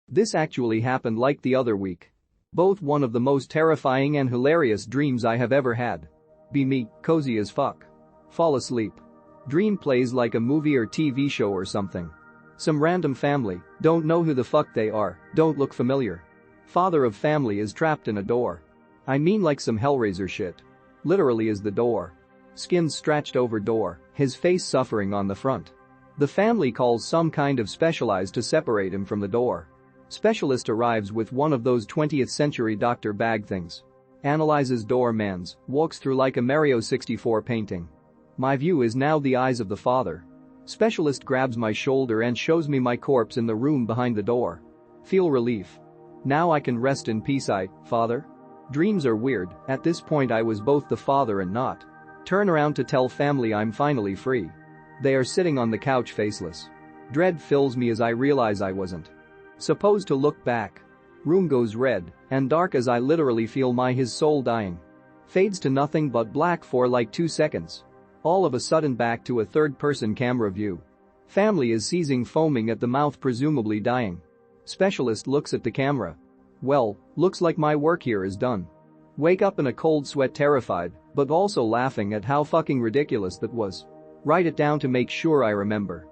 This actually happened like the other week. Both one of the most terrifying and hilarious dreams I have ever had. Be me, cozy as fuck. Fall asleep. Dream plays like a movie or TV show or something. Some random family, don't know who the fuck they are, don't look familiar. Father of family is trapped in a door. I mean like some Hellraiser shit. Literally is the door. Skin stretched over door, his face suffering on the front. The family calls some kind of specialized to separate him from the door. Specialist arrives with one of those 20th century doctor bag things. Analyzes door mans, walks through like a Mario 64 painting. My view is now the eyes of the father. Specialist grabs my shoulder and shows me my corpse in the room behind the door. Feel relief. Now I can rest in peace. Father? Dreams are weird, at this point I was both the father and not. Turn around to tell family I'm finally free. They are sitting on the couch faceless. Dread fills me as I realize I wasn't supposed to look back. Room goes red and dark as I literally feel his soul dying. Fades to nothing but black for like 2 seconds. All of a sudden back to a third-person camera view. Family is seizing, foaming at the mouth, presumably dying. Specialist looks at the camera. Well, looks like my work here is done. Wake up in a cold sweat, terrified, but also laughing at how fucking ridiculous that was. Write it down to make sure I remember.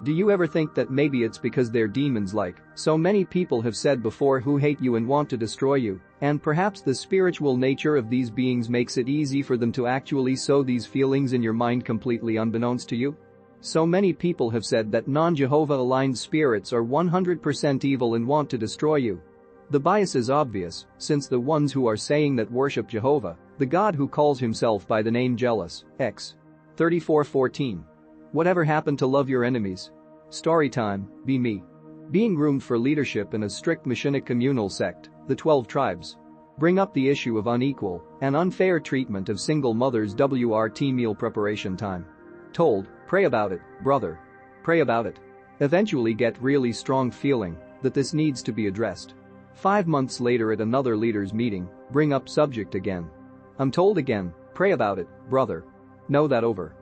Do you ever think that maybe it's because they're demons, like so many people have said before, who hate you and want to destroy you, and perhaps the spiritual nature of these beings makes it easy for them to actually sow these feelings in your mind completely unbeknownst to you? So many people have said that non-Jehovah aligned spirits are 100% evil and want to destroy you. The bias is obvious, since the ones who are saying that worship Jehovah, the God who calls himself by the name Jealous, X. 34:14. Whatever happened to love your enemies? Story time, be me. Being groomed for leadership in a strict Messianic communal sect, the 12 tribes. Bring up the issue of unequal and unfair treatment of single mothers. WRT meal preparation time. Told, pray about it, brother. Pray about it. Eventually get really strong feeling that this needs to be addressed. 5 months later at another leaders meeting, bring up subject again. I'm told again, pray about it, brother. Know that over.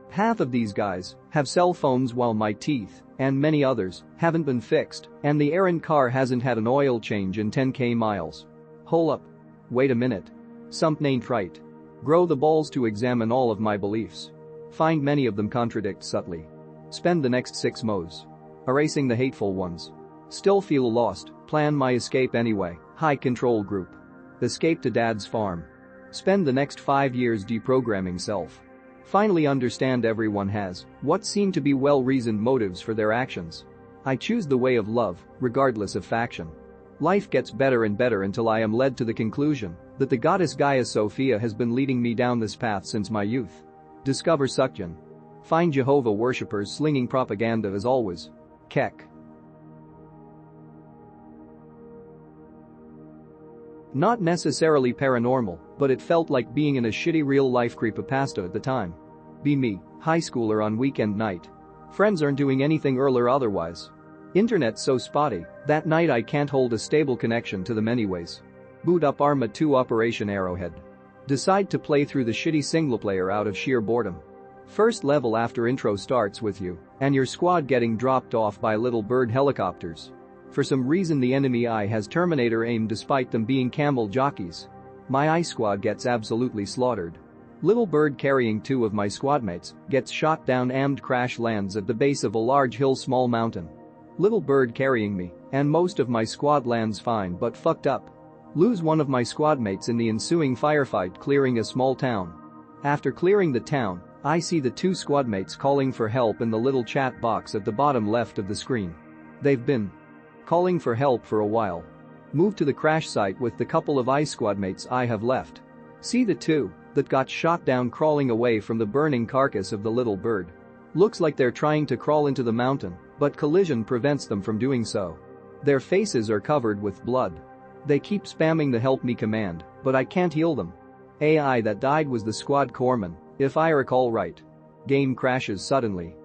Half of these guys have cell phones while my teeth and many others haven't been fixed, and the errand car hasn't had an oil change in 10k miles. Hold up. Wait a minute. Something ain't right. Grow the balls to examine all of my beliefs. Find many of them contradict subtly. Spend the next 6 months erasing the hateful ones. Still feel lost, plan my escape anyway, high control group. Escape to dad's farm. Spend the next 5 years deprogramming self. Finally understand everyone has what seem to be well-reasoned motives for their actions. I choose the way of love, regardless of faction. Life gets better and better until I am led to the conclusion that the goddess Gaia Sophia has been leading me down this path since my youth. Discover Sukjan. Find Jehovah worshippers slinging propaganda as always. Keck. Not necessarily paranormal, but it felt like being in a shitty real-life creepypasta at the time. Be me, high schooler on weekend night. Friends aren't doing anything early or otherwise. Internet so spotty, that night I can't hold a stable connection to them anyways. Boot up Arma 2 Operation Arrowhead. Decide to play through the shitty singleplayer out of sheer boredom. First level after intro starts with you and your squad getting dropped off by little bird helicopters. For some reason the enemy eye has Terminator aim despite them being camel jockeys. My eye squad gets absolutely slaughtered. Little bird carrying 2 of my squadmates gets shot down and crash lands at the base of a large hill small mountain. Little bird carrying me and most of my squad lands fine but fucked up. Lose one of my squadmates in the ensuing firefight clearing a small town. After clearing the town, I see the 2 squadmates calling for help in the little chat box at the bottom left of the screen. They've been calling for help for a while. Move to the crash site with the couple of ice squadmates I have left. See the 2 that got shot down crawling away from the burning carcass of the little bird. Looks like they're trying to crawl into the mountain, but collision prevents them from doing so. Their faces are covered with blood. They keep spamming the help me command, but I can't heal them. AI that died was the squad corpsman, if I recall right. Game crashes suddenly.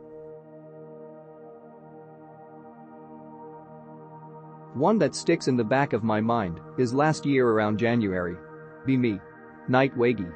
One that sticks in the back of my mind is last year around January. Be me. Night waggy.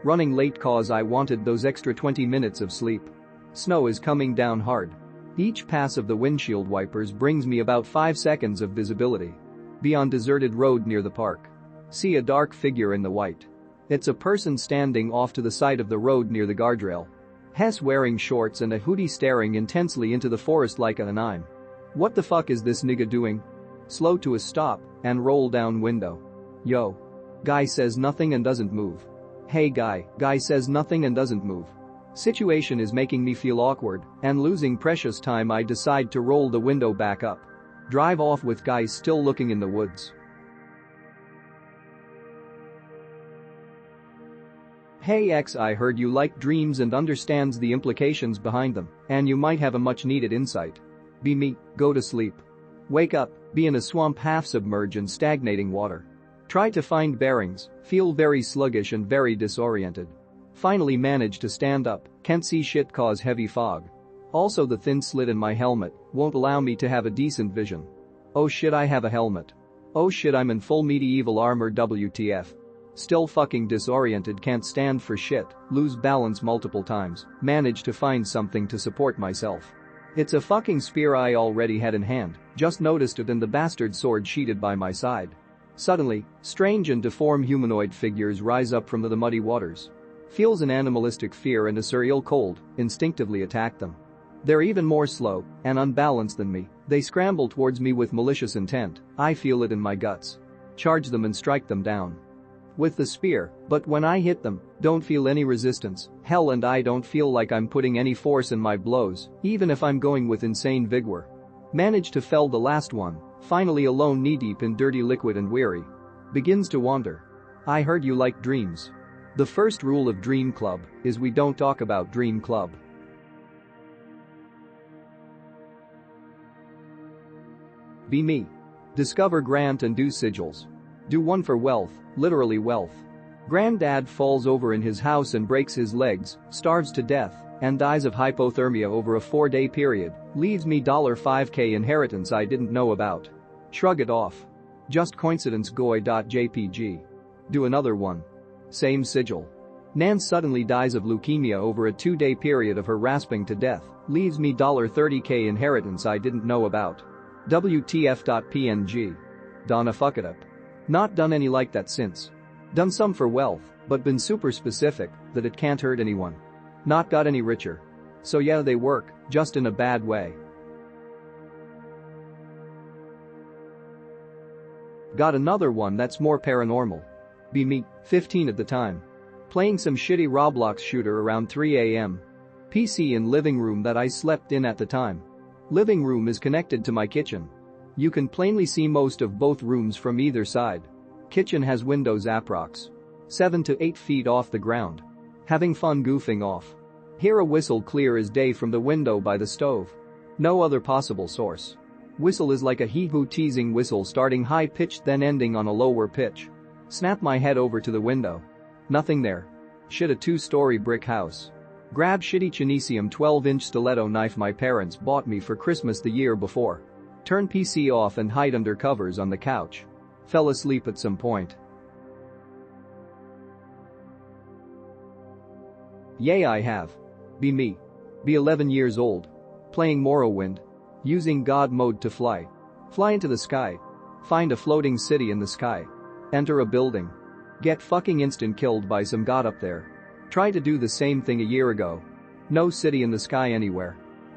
Running late cause I wanted those extra 20 minutes of sleep. Snow is coming down hard. Each pass of the windshield wipers brings me about 5 seconds of visibility. Be on deserted road near the park. See a dark figure in the white. It's a person standing off to the side of the road near the guardrail. Hess wearing shorts and a hoodie staring intensely into the forest like an anime. What the fuck is this nigga doing? Slow to a stop and roll down window. Yo. Guy says nothing and doesn't move. Hey guy. Guy says nothing and doesn't move. Situation is making me feel awkward and losing precious time. I decide to roll the window back up. Drive off with guy still looking in the woods. Hey X, I heard you like dreams and understands the implications behind them, and you might have a much needed insight. Be me, go to sleep. Wake up, be in a swamp half submerged in stagnating water. Try to find bearings, feel very sluggish and very disoriented. Finally manage to stand up, can't see shit cause heavy fog. Also the thin slit in my helmet won't allow me to have a decent vision. Oh shit, I have a helmet. Oh shit, I'm in full medieval armor, WTF. Still fucking disoriented, can't stand for shit, lose balance multiple times, manage to find something to support myself. It's a fucking spear I already had in hand, just noticed it and the bastard sword sheeted by my side. Suddenly, strange and deformed humanoid figures rise up from the muddy waters. Feels an animalistic fear and a surreal cold, instinctively attack them. They're even more slow and unbalanced than me, they scramble towards me with malicious intent, I feel it in my guts. Charge them and strike them down with the spear, but when I hit them, don't feel any resistance, hell, and I don't feel like I'm putting any force in my blows, even if I'm going with insane vigor. Manage to fell the last one, finally alone knee-deep in dirty liquid and weary. Begins to wander. I heard you like dreams. The first rule of Dream Club is we don't talk about Dream Club. Be me. Discover Grant and do sigils. Do one for wealth, literally wealth. Granddad falls over in his house and breaks his legs, starves to death, and dies of hypothermia over a 4-day period, leaves me $5K inheritance I didn't know about. Shrug it off. Just coincidence goy.jpg. Do another one. Same sigil. Nan suddenly dies of leukemia over a 2-day period of her rasping to death, leaves me $30K inheritance I didn't know about. WTF.png. Donna fuck it up. Not done any like that since. Done some for wealth, but been super specific that it can't hurt anyone. Not got any richer. So yeah, they work, just in a bad way. Got another one that's more paranormal. Be me, 15 at the time. Playing some shitty Roblox shooter around 3 a.m. PC in living room that I slept in at the time. Living room is connected to my kitchen. You can plainly see most of both rooms from either side. Kitchen has windows approx. 7 to 8 feet off the ground. Having fun goofing off. Hear a whistle clear as day from the window by the stove. No other possible source. Whistle is like a hee-hoo teasing whistle, starting high-pitched then ending on a lower pitch. Snap my head over to the window. Nothing there. Shit, a 2-story brick house. Grab shitty Chinesium 12-inch stiletto knife my parents bought me for Christmas the year before. Turn PC off and hide under covers on the couch. Fell asleep at some point. Yay, I have. Be me. Be 11 years old. Playing Morrowind. Using God mode to fly. Fly into the sky. Find a floating city in the sky. Enter a building. Get fucking instant killed by some god up there. Try to do the same thing a year ago. No city in the sky anywhere.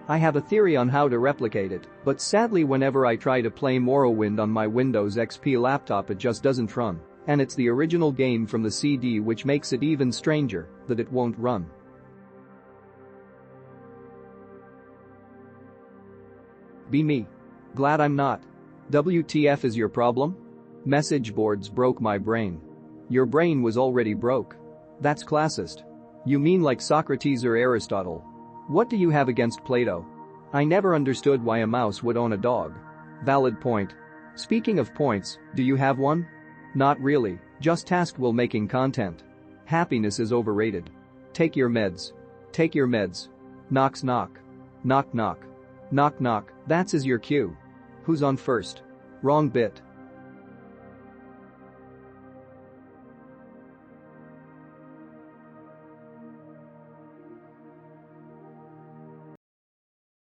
I have a theory on how to replicate it, but sadly whenever I try to play Morrowind on my Windows XP laptop it just doesn't run, and it's the original game from the CD, which makes it even stranger that it won't run. Be me. Glad I'm not. WTF is your problem? Message boards broke my brain. Your brain was already broke. That's classist. You mean like Socrates or Aristotle? What do you have against Plato? I never understood why a mouse would own a dog. Valid point. Speaking of points, do you have one? Not really, just tasked while making content. Happiness is overrated. Take your meds. Take your meds. Knocks knock. Knock knock. Knock knock, that's is your cue. Who's on first? Wrong bit.